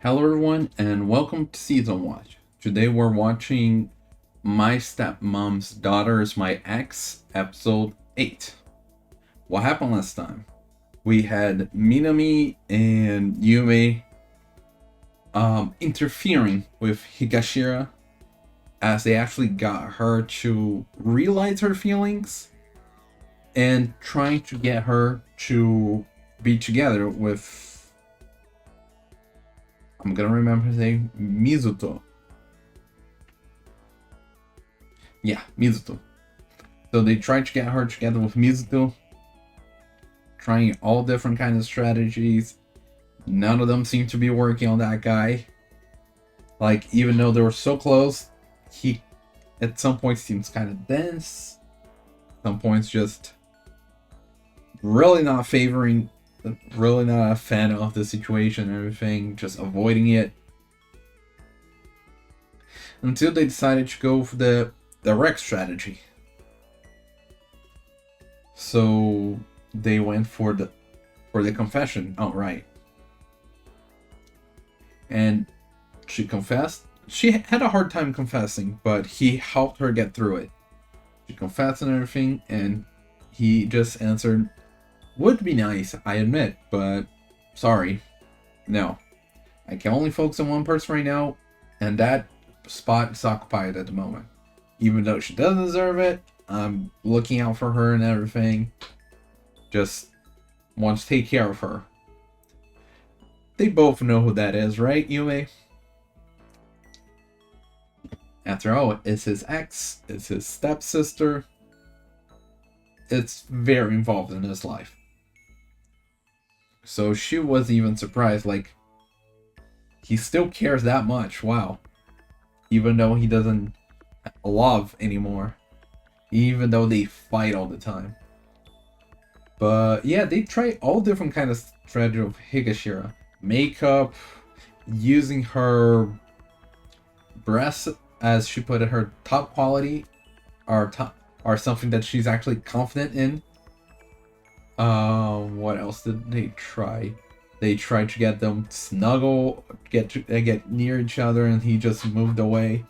Hello everyone and welcome to Season Watch. Today we're watching My Stepmom's Daughter is My Ex, Episode 8. What happened last time? We had Minami and Yume interfering with Higashira as they actually got her to realize her feelings and trying to get her to be together with, I'm gonna remember his name, Mizuto. Yeah, Mizuto. So they tried to get her together with Mizuto, trying all different kinds of strategies. None of them seem to be working on that guy. Like, even though they were so close, he at some points seems kind of dense. Some points just really not favoring, really not a fan of the situation and everything, just avoiding it. Until they decided to go for the direct strategy. So they went for the confession outright. And she confessed. She had a hard time confessing, but he helped her get through it. She confessed and everything, and he just answered, "Would be nice, I admit, but sorry. No. I can only focus on one person right now, and that spot is occupied at the moment. Even though she doesn't deserve it, I'm looking out for her and everything. Just want to take care of her." They both know who that is, right, Yume? After all, it's his ex, it's his stepsister. It's very involved in his life. So she was even surprised, like, he still cares that much, wow. Even though he doesn't love anymore. Even though they fight all the time. But yeah, they try all different kind of strategy of Higashira. Makeup, using her breasts, as she put it, her top quality, or something that she's actually confident in. What else did they try? They tried to get them to snuggle, get near each other, and he just moved away.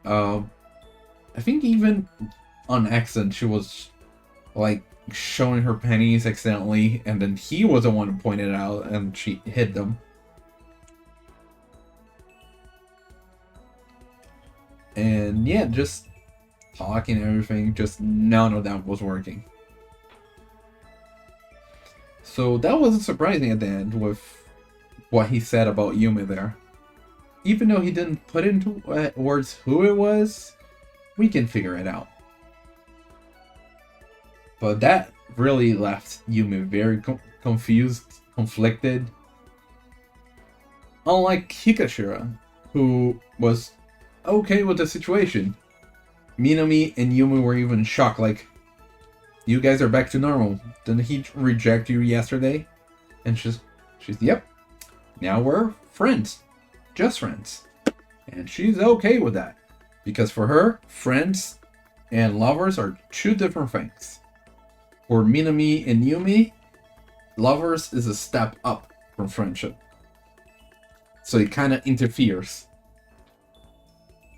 I think even on accident she was like showing her pennies accidentally, and then he was the one who pointed it out, and she hid them. And yeah, just talking and everything, just none of that was working. So that wasn't surprising at the end with what he said about Yume there. Even though he didn't put into words who it was, we can figure it out. But that really left Yume very confused, conflicted. Unlike Higashira, who was okay with the situation. Minami and Yume were even shocked, like, "You guys are back to normal. Didn't he reject you yesterday?" And she's yep. Now we're friends. Just friends. And she's okay with that. Because for her, friends and lovers are two different things. For Minami and Yume, lovers is a step up from friendship. So it kind of interferes.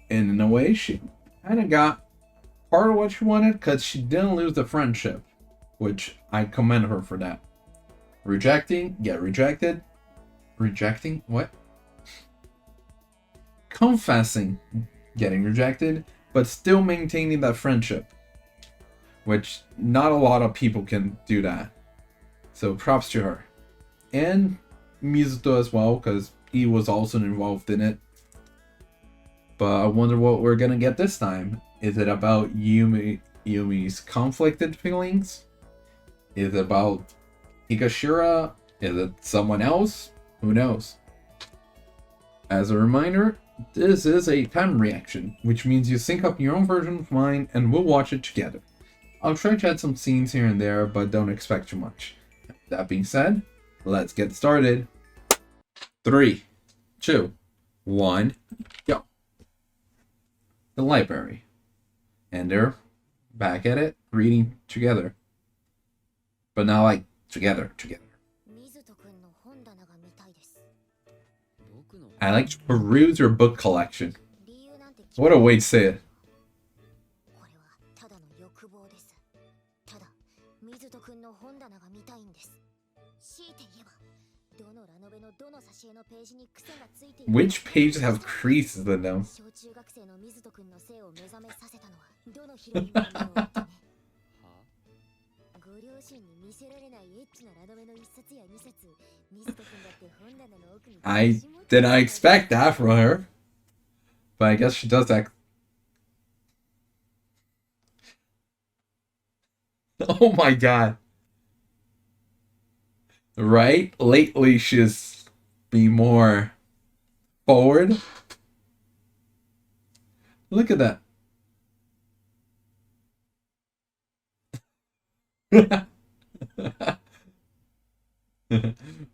And in a way, she kind of got part of what she wanted because she didn't lose the friendship, which I commend her for that. Rejecting, get rejected. Rejecting, what? Confessing, getting rejected, but still maintaining that friendship, which not a lot of people can do that. So props to her. And Mizuto as well, because he was also involved in it. But I wonder what we're gonna get this time. Is it about Yumi's conflicted feelings? Is it about Higashira? Is it someone else? Who knows? As a reminder, this is a time reaction, which means you sync up your own version of mine and we'll watch it together. I'll try to add some scenes here and there, but don't expect too much. That being said, let's get started. 3, 2, 1, go. The library. And they're back at it, reading together. But not like together. I like to peruse your book collection. What a way to say it. Which pages have creases in them? I did not expect that from her, but I guess she does that. Oh my god. Right? Lately she's been more forward. Look at that.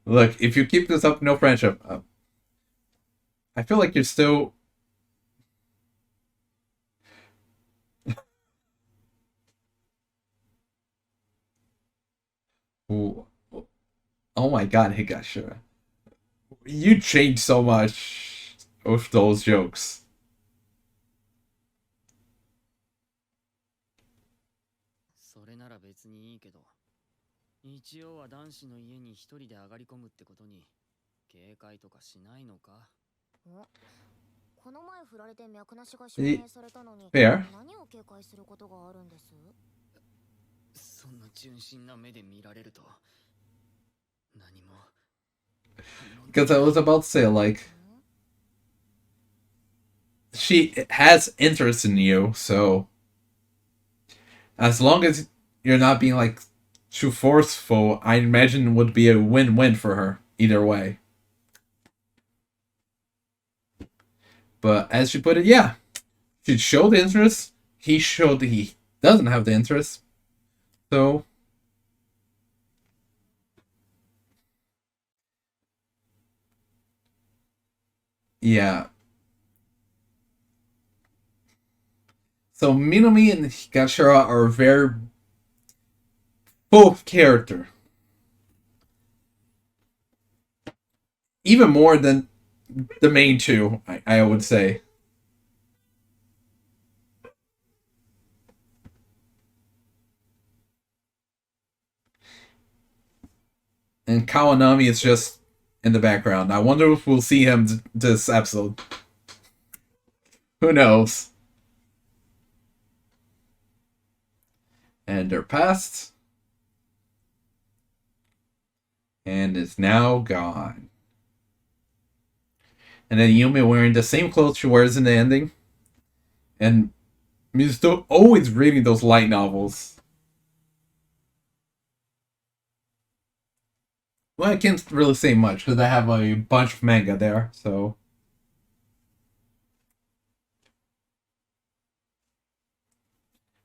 Look, if you keep this up, no friendship. I feel like you're still... Ooh. Oh my god, Higashira. You changed so much with those jokes. Fair. Because I was about to say, like, she has interest in you, so as long as you're not being, like, too forceful, I imagine it would be a win-win for her, either way. But as she put it, yeah, she showed interest, he showed that he doesn't have the interest, so... Yeah. So Minami and Higashira are very full of character. Even more than the main two, I would say. And Kawanami is just in the background. I wonder if we'll see him this episode. Who knows? And they're past. And is now gone. And then Yume wearing the same clothes she wears in the ending. And Mizuto always reading those light novels. Well, I can't really say much because I have a bunch of manga there, so...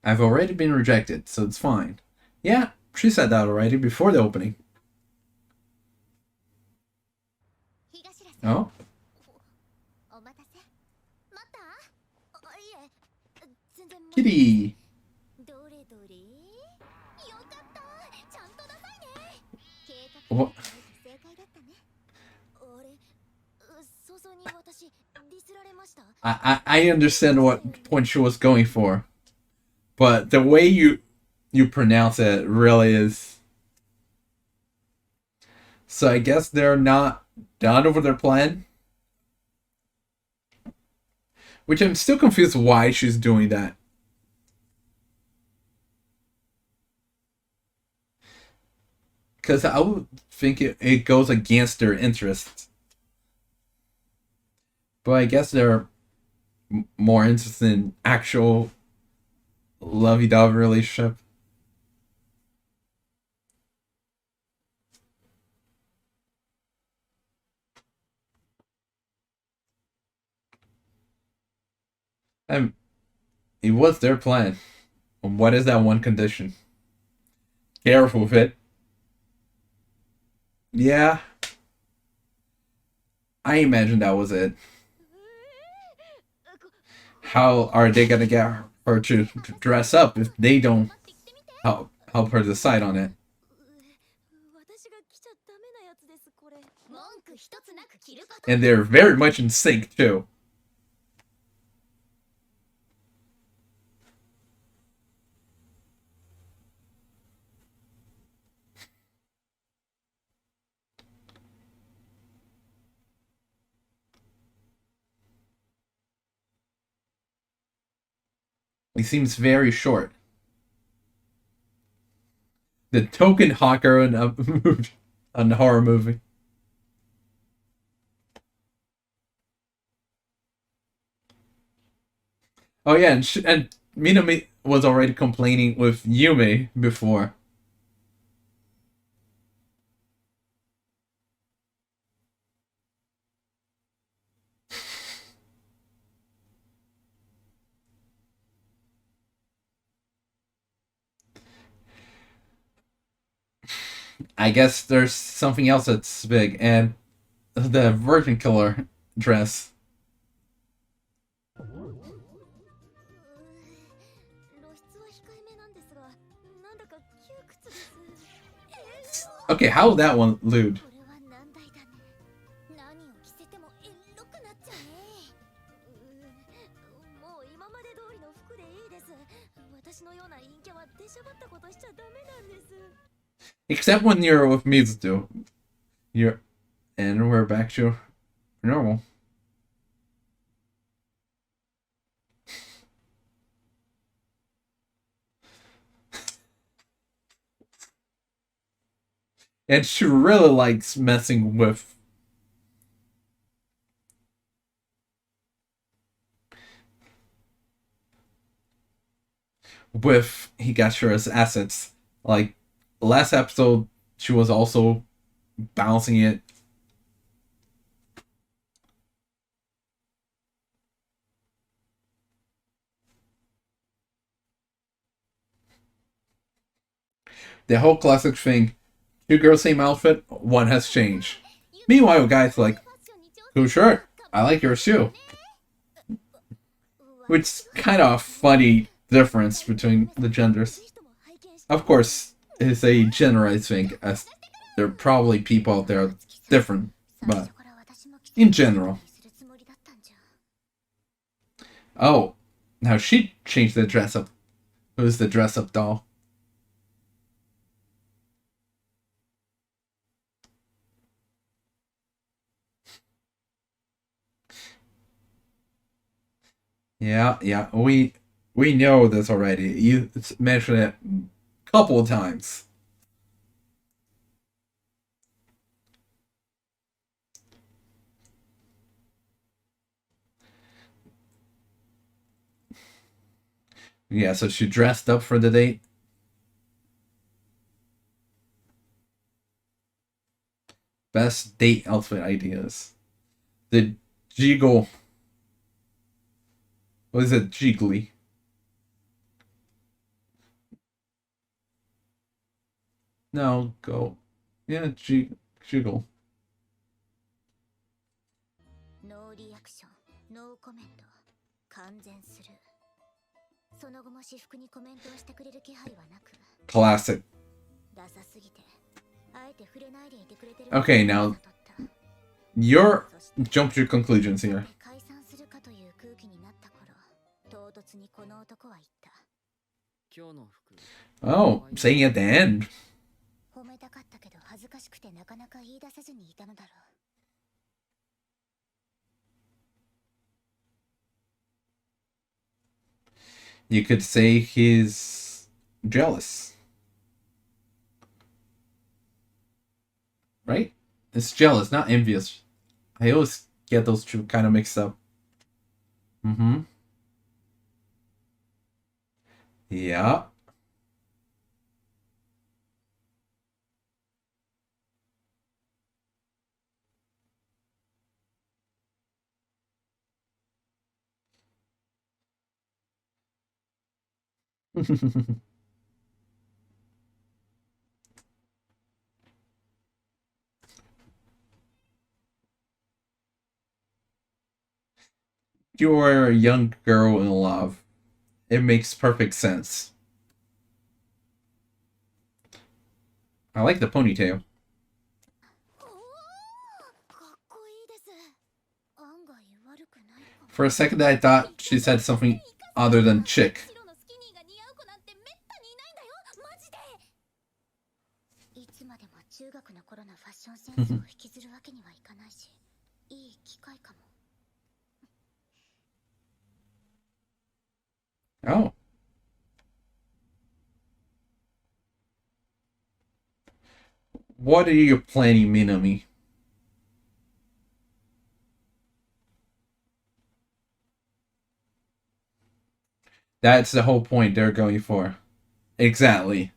I've already been rejected, so it's fine. Yeah, she said that already before the opening. Oh? Kitty! What? I understand what point she was going for. But the way you pronounce it really is... So I guess they're not done over their plan? Which I'm still confused why she's doing that. Because I would think it goes against their interests. But I guess they're more interested in actual lovey-dovey relationship. And it was their plan. What is that one condition? Careful with it. Yeah. I imagine that was it. How are they gonna get her to dress up if they don't help her decide on it? And they're very much in sync, too. He seems very short. The token hawker in a horror movie. Oh yeah, and Minami was already complaining with Yume before. I guess there's something else that's big, and the Virgin Killer dress. Okay, how's that one lewd? Except when you're with Mizuto. You're and we're back to normal. And she really likes messing with Higashira's assets. Like last episode, she was also balancing it. The whole classic thing. Two girls, same outfit, one has changed. Meanwhile, guys like, cool shirt. I like yours too. Which kind of a funny difference between the genders. Of course, it's a generalized thing, as there are probably people out there different, but in general. Oh, now she changed the dress up. Who's the dress up doll? Yeah, we know this already. You mentioned it a couple of times. Yeah, so she dressed up for the date. Best date outfit ideas. The Jiggle. What is it? Jiggly. No, go. Yeah, Jiggle. Classic. Okay, now your jump to conclusions here. Oh, saying at the end. You could say he's jealous. Right? It's jealous, not envious. I always get those two kind of mixed up. Mm-hmm. Yeah. You're a young girl in love. It makes perfect sense. I like the ponytail. For a second, I thought she said something other than chick. いつまでも中学の頃のファッションセンスを引きずるわけにはいかないし、いい機会かも。Oh. What are you planning, Minami? That's the whole point they're going for. Exactly.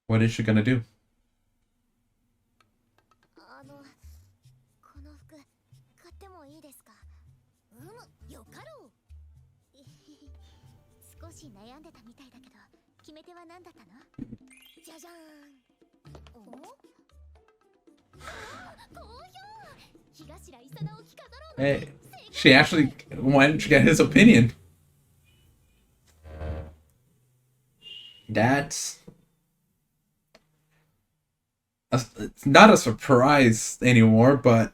What is she gonna do? この服買ってもいいですか？よかろう。少し悩んでたみたいだけど、決め手は何だったの？じゃじゃーん。お？好評。東ら磯野を着飾ろう。Hey, she actually wanted to get his opinion. That's it's not a surprise anymore, but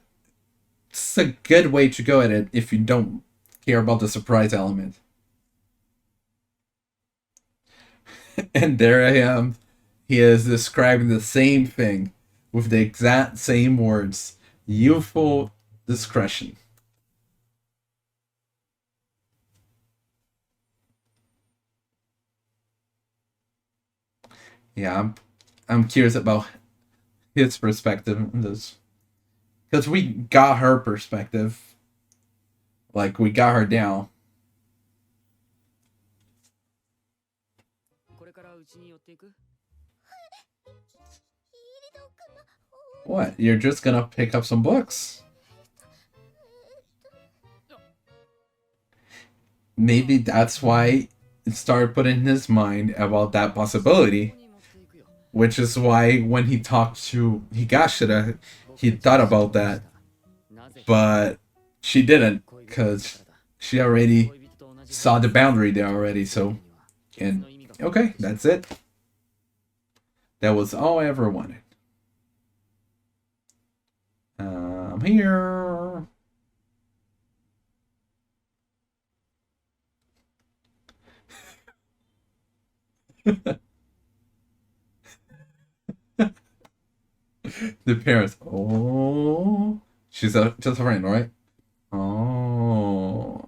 it's a good way to go at it if you don't care about the surprise element. And there I am. He is describing the same thing with the exact same words. Youthful discretion. Yeah, I'm curious about his perspective on this. Because we got her perspective. Like, we got her down. What? You're just gonna pick up some books? Maybe that's why it started putting in his mind about that possibility. Which is why when he talked to Higashira, he thought about that. But she didn't, because she already saw the boundary there already, so... And, okay, that's it. That was all I ever wanted. I'm here. The parents. Oh. She's just a friend, right? Oh.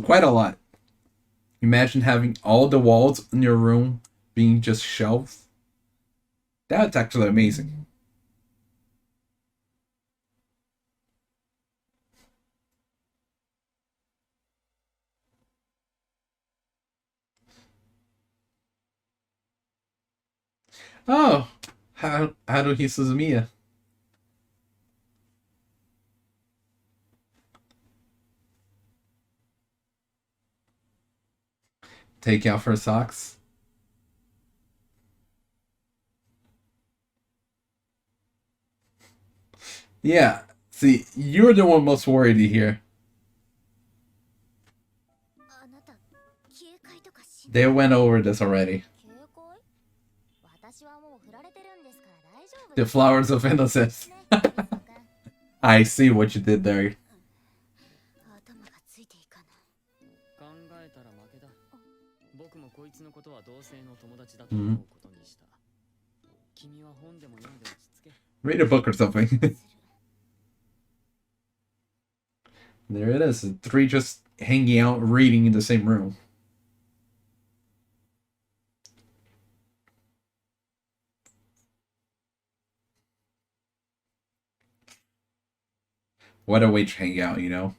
Quite a lot. Imagine having all the walls in your room being just shelves. That's actually amazing. Oh, how do he Suzumiya? Take out for socks. Yeah. See, you're the one most worried here. They went over this already. The flowers of innocence. I see what you did there. Mm-hmm. Read a book or something. There it is. The three just hanging out, reading in the same room. What a way to hang out, you know?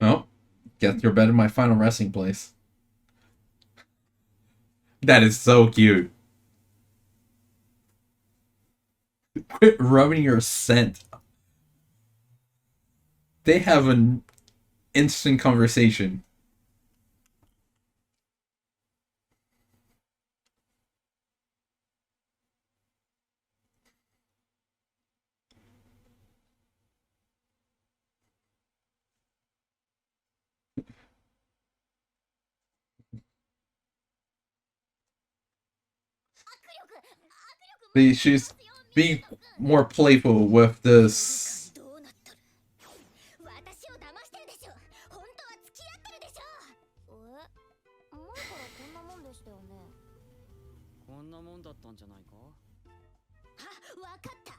Oh, guess you're better than my final resting place. That is so cute. Quit rubbing your scent. They have an instant conversation. She's being more playful with this. どうなっとる私を騙してるでしょ本当は付き合ってるでしょ前からこんなもんでしたよねこんなもんだったんじゃないかあ、わかった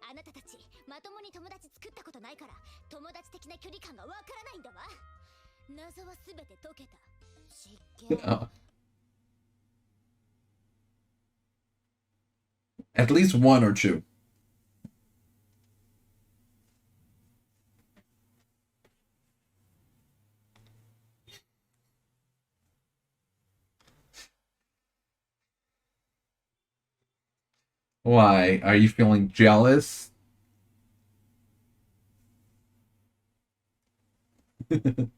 あなたたちまともに友達作ったことないから友達的な距離感がわからないんだわ謎はすべて解けた実験 At least one or two. Why? Are you feeling jealous? Are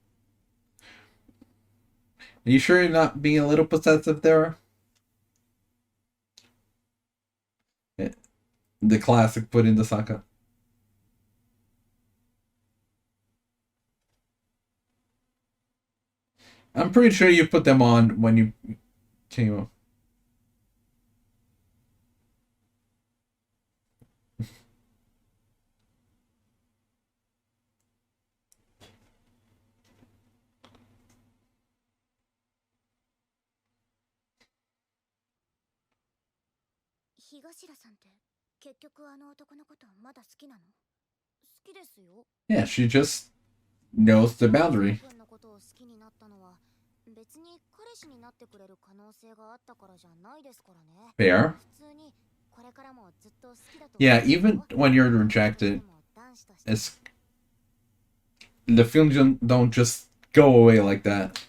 you sure you're not being a little possessive there? The classic put into Saka. I'm pretty sure you put them on when you came up. Higashira さんって結局あの男のことまだ好きなの好きですよ Yeah, she just knows the boundary. 君のことを好きになったのは別に彼氏になってくれる可能性があったからじゃないですからね Fair. 普通にこれからもずっと好きだと Yeah, even when you're rejected, it's the feelings don't just go away like that.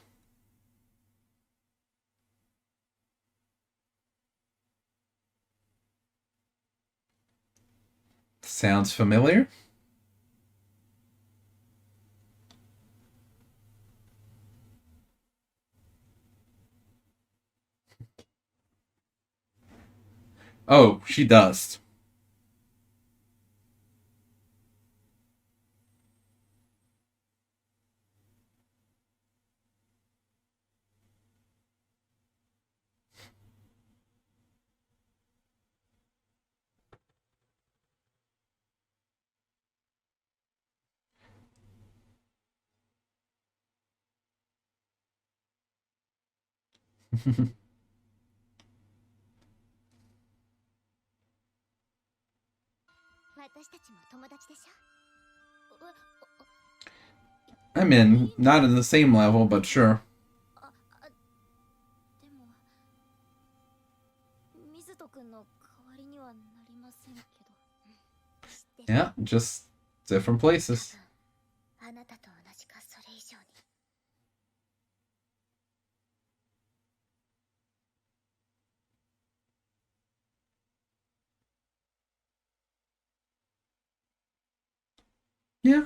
Sounds familiar? Oh, she does. I mean, not in the same level, but sure. でも水戸君の代わりにはなりませんけど Yeah, just different places. あなたと同じかそれ以上に Yeah.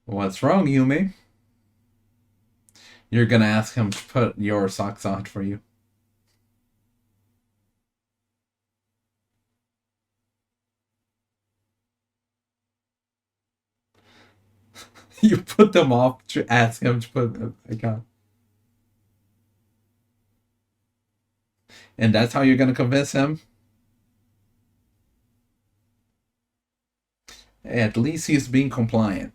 What's wrong, Yume? You're gonna ask him to put your socks on for you. You put them off to ask him to put them back on. And that's how you're gonna convince him? At least he's being compliant.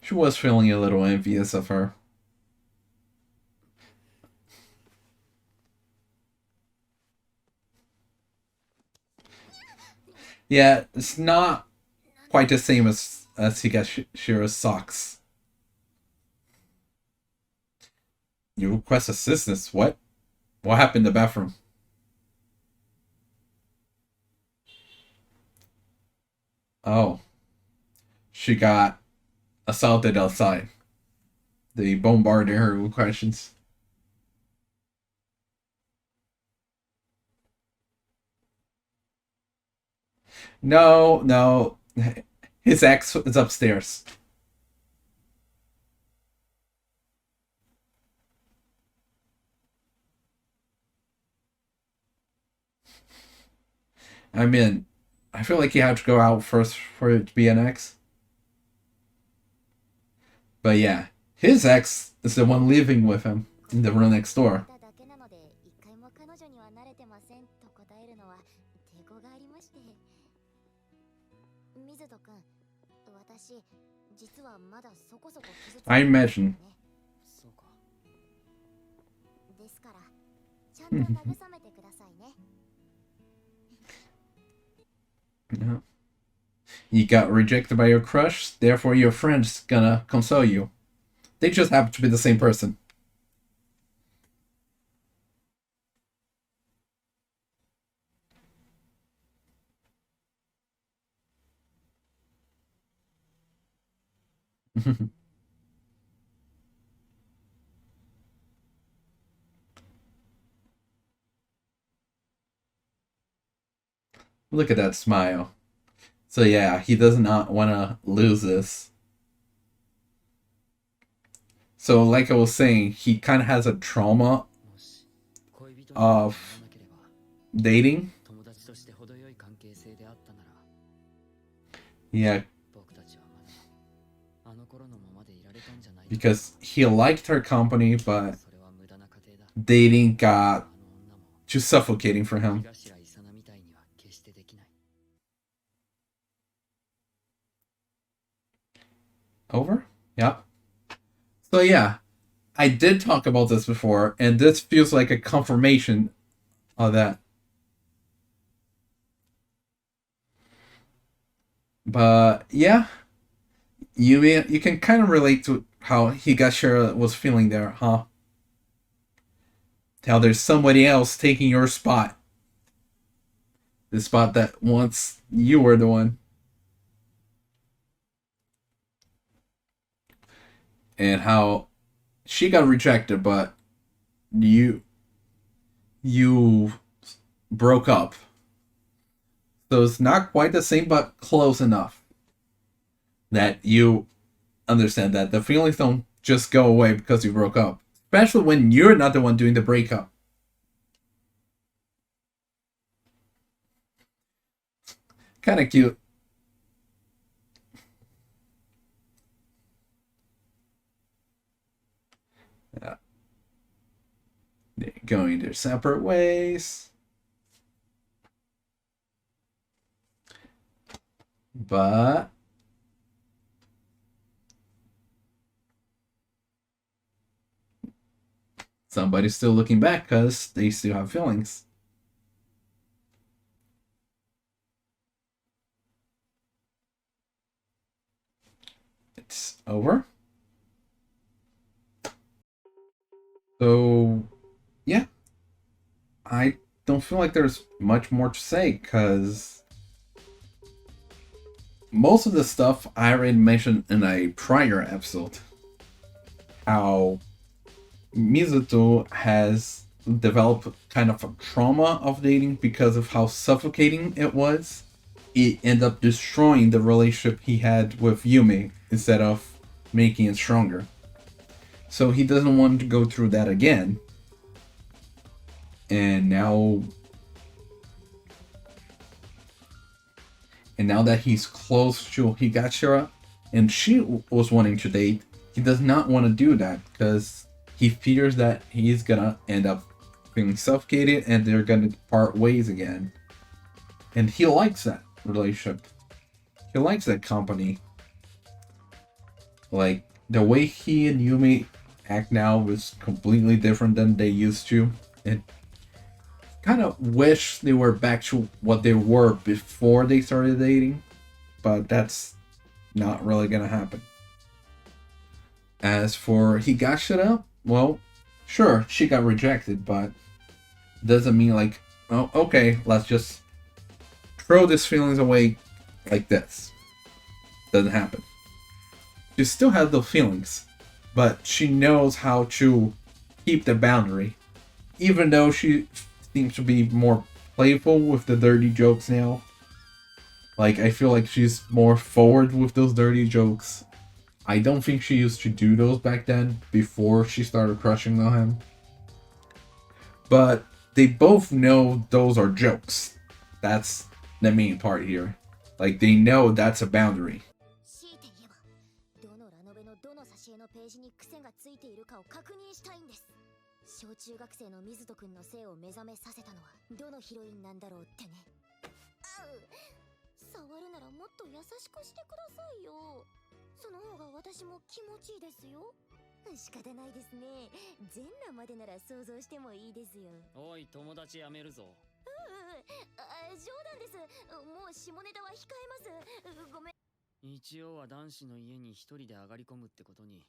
She was feeling a little envious of her. Yeah, it's not quite the same as Higashira's socks. You request assistance? What? What happened in the bathroom? Oh. She got assaulted outside. They bombarded her with questions. No, no. His ex is upstairs. I mean, I feel like you have to go out first for it to be an ex. But yeah, his ex is the one living with him in the room next door. ただけなので一回も彼女には慣れてませんと答えるのは抵抗がありまして。水戸君、私実はまだそこそこ傷ついて I るんだよ imagine. ね。そうか。ですからちゃんと慰めてくださいね。Yeah. You got rejected by your crush, therefore your friend's gonna console you. They just happen to be the same person. Look at that smile. So yeah, he does not want to lose this. So like I was saying, he kind of has a trauma もし恋人にならなければ dating. 友達として程よい関係性であったなら Yeah, 僕たちはまだあの頃のままでいられたんじゃないか。 because he liked her company, but それは無駄な過程だ。 dating got あの女も too suffocating for him. 東伊佐奈みたいには決してできない。 Over? Yep. So yeah, I did talk about this before, and this feels like a confirmation of that. But yeah, you can kind of relate to how Higashira was feeling there, huh? How there's somebody else taking your spot. The spot that once you were the one. And how she got rejected, but you broke up. So it's not quite the same, but close enough that you understand that the feelings don't just go away because you broke up, especially when you're not the one doing the breakup. Kind of cute. Yeah. They're going their separate ways. But somebody's still looking back because they still have feelings. It's over. So, yeah. I don't feel like there's much more to say because most of the stuff I already mentioned in a prior episode. How Mizuto has developed kind of a trauma of dating because of how suffocating it was. It ended up destroying the relationship he had with Yume instead of making it stronger. So he doesn't want to go through that again. And now that he's close to Higashira and she was wanting to date, he does not want to do that because he fears that he's gonna end up feeling suffocated and they're gonna part ways again. And he likes that relationship. He likes that company. Like, the way he and Yume act now is completely different than they used to. And kind of wish they were back to what they were before they started dating. But that's not really gonna happen. As for Higashira, well, sure, she got rejected, but doesn't mean like, oh, okay, let's just throw these feelings away like this. Doesn't happen. She still has those feelings, but she knows how to keep the boundary. Even though she seems to be more playful with the dirty jokes now. Like, I feel like she's more forward with those dirty jokes. I don't think she used to do those back then, before she started crushing on him. But they both know those are jokes. That's the main part here. Like, they know that's a boundary. 強いて言えばどのラノベのどの挿絵のページに癖がついているかを確認したいんです。小中学生の水戸くんの性を目覚めさせたのはどのヒロインなんだろうってね。あう、触るならもっと優しくしてくださいよ。その方が私も気持ちいいですよ。仕方ないですね。全裸までなら想像してもいいですよ。おい、友達やめるぞ。冗談です。もう下ネタは控えます。ごめん。一応は男子の家に一人で上がり込むってことに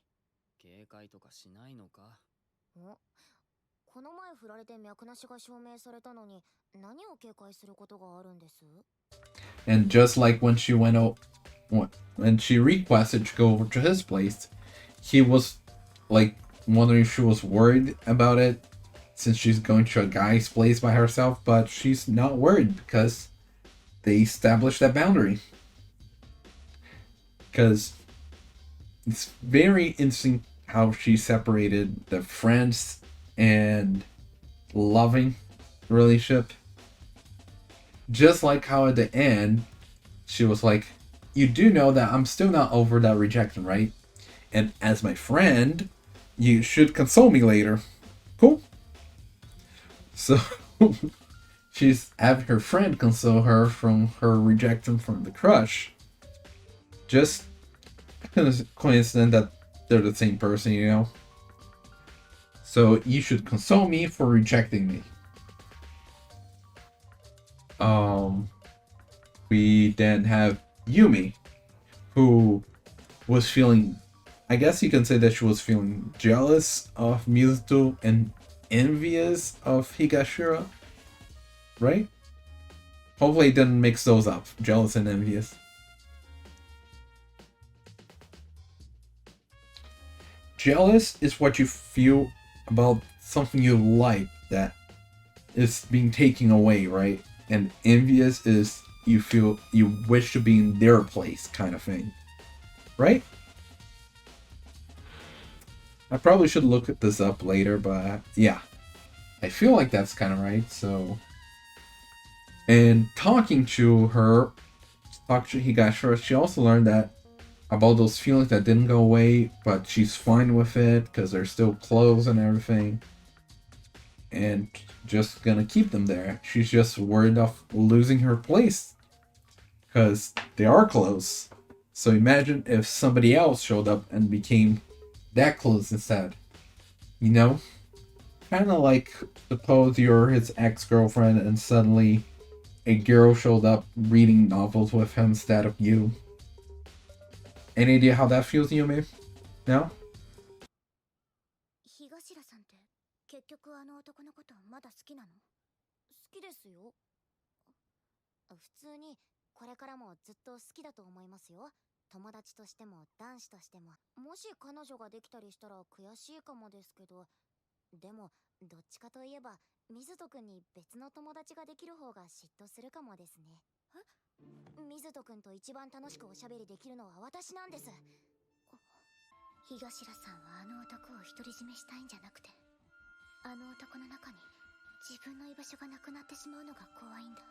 警戒とかしないのか？この前振られて脈なしが証明されたのに何を警戒することがあるんです？ And just like when she went out, when she requested to go over to his place, he was like wondering if she was worried about it since she's going to a guy's place by herself, but she's not worried because they established that boundary. Because it's very interesting how she separated the friends and loving relationship. Just like how at the end, she was like, you do know that I'm still not over that rejection, right? And as my friend, you should console me later. Cool. So she's having her friend console her from her rejection from the crush. Just coincidence that they're the same person, you know? So you should console me for rejecting me. We then have Yume, who was feeling, I guess you can say that she was feeling jealous of Mizuto and envious of Higashira, right? Hopefully it didn't mix those up, jealous and envious. Jealous is what you feel about something you like that is being taken away, right? And envious is you feel you wish to be in their place kind of thing, right? I probably should look this up later, but yeah, I feel like that's kind of right. So, and talking to Higashira, she also learned that about those feelings that didn't go away, but she's fine with it because they're still close and everything, and just gonna keep them there. She's just worried of losing her place because they are close. So imagine if somebody else showed up and became that close instead. You know? Kind of like, suppose you're his ex-girlfriend and suddenly a girl showed up reading novels with him instead of you. Any idea how that feels, Yume? No? 東さんって結局あの男のことまだ好きなの？好きですよ。普通にこれからもずっと好きだと思いますよ。友達としても男子としても。もし彼女ができたりしたら悔しいかもですけど、でもどっちかといえば水戸くんに別の友達ができる方が嫉妬するかもですね。水戸くんと一番楽しくおしゃべりできるのは私なんです。東さんはあの男を独り占めしたいんじゃなくて、あの男の中に自分の居場所がなくなってしまうのが怖いんだ。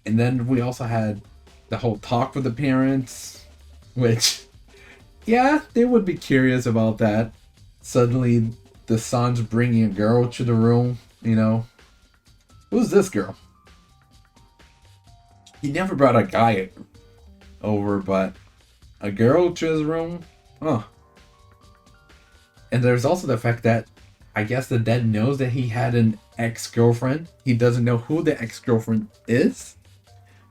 And then we also had the whole talk with the parents, which, yeah, they would be curious about that. Suddenly, the son's bringing a girl to the room, you know. Who's this girl? He never brought a guy over, but a girl to his room? Huh. And there's also the fact that I guess the dad knows that he had an ex-girlfriend. He doesn't know who the ex-girlfriend is.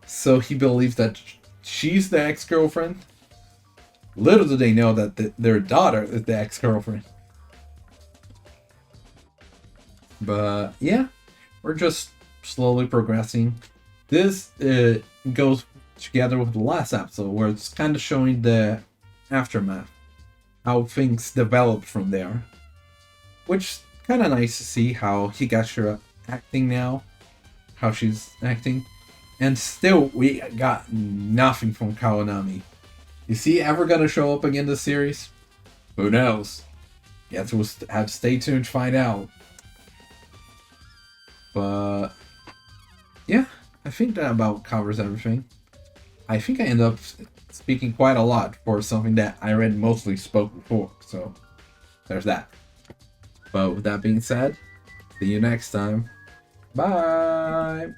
So he believes that she's the ex-girlfriend. Little do they know that their daughter is the ex-girlfriend. But yeah, we're just slowly progressing. This goes together with the last episode where it's kind of showing the aftermath, how things developed from there. Which kind of nice to see how Higashira acting now, how she's acting. And still, we got nothing from Kawanami. Is he ever gonna show up again this series? Who knows? You have to stay tuned to find out. But yeah, I think that about covers everything. I think I end up speaking quite a lot for something that I read mostly spoke before, so there's that. But with that being said, see you next time. Bye!